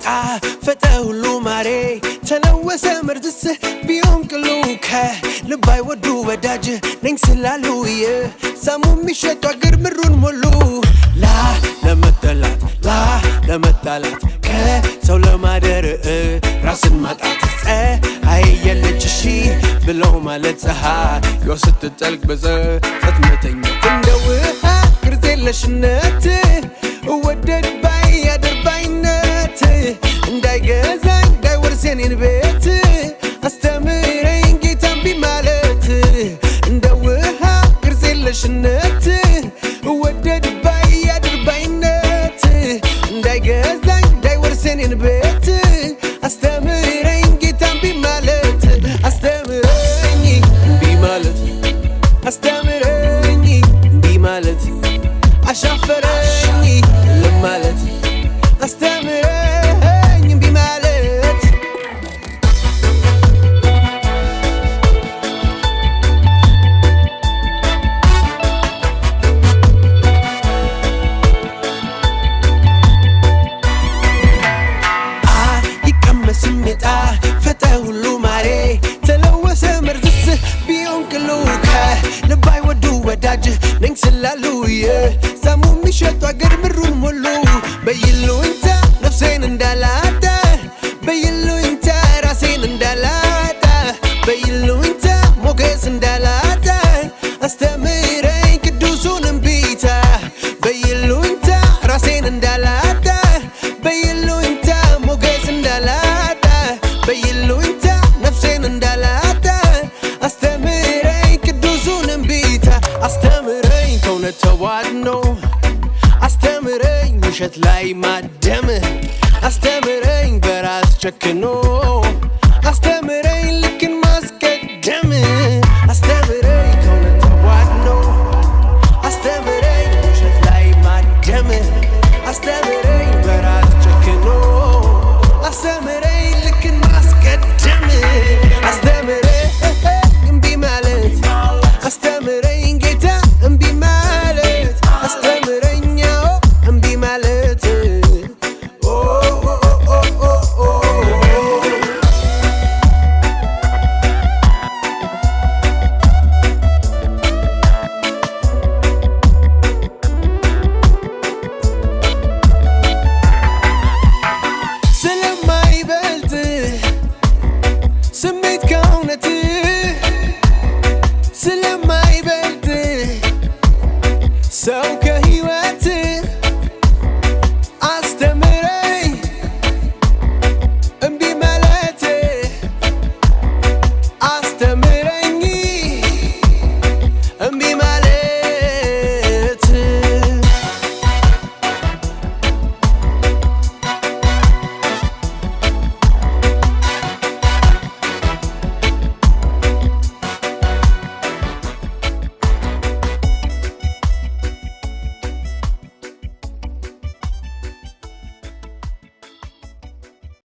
የሚጣ ፈተ ሁሉ ማሬ ተለወሰ ምርትስ ቢሆን ቅሉከ ልባይ ወዱ ወዳጅ ነኝ ስላሉየ ሳሙ የሚሸጡ አገር ምሩን ሞሉ ላ ለመጣላት ከሰው ለማደር ራስን ማጣት ፀሐይ የለች እሺ ብለው ማለት ፀሐይ ስትጠልቅ በፀሐይ መተኛት እንደ ውሃ ቅርጽ የለሽነት ወደድ ባይ ያደርባይነት እንዳይገዛኝ እንዳይወርስ የኔን ቤት አስተምረኝ ጌታ እምቢ ማለት እንደ ውሃ ቅርጽ የለሽነት ወደድ ባይ ያደርባይነት እንዳይገዛኝ እንዳይወርስ የኔን ቤት አስተምረኝ ጌታ እምቢ ማለት አስተምረኝ እምቢ ማለት አስተምረኝ እምቢ ማለት አሻፈረኝ ለማለት አስተምረኝ እምቢ ማለት ይቀመስም የጣ ፈተ ሁሉ ማሬ ተለወሰ መርዝስ ቢሆን ቅሉከ ልባይ ወዱ ወዳጅ ነኝ ስላሉየ ሳሙ የሚሸጡ አገር ምሩን ሞሉ በይሉኝታ ነፍሴን እንዳላጣ በይሉኝታ ራሴን እንዳላጣ በይሉኝታ ሞገስ እንዳላጣ አስተምረኝ ቅዱሱን እምቢታ በይሉኝታ ራሴን እንዳላጣ በይሉኝታ ሞገስ እንዳላጣ በይሉኝታ ነፍሴን እንዳላጣ አስተምረኝ ቅዱሱን እምቢታ አስተምረኝ ከእውነት ተዋድኖ አስተምረኝ ውሸት ላይ ማደም አስተምረኝ በራስ ጨክኖ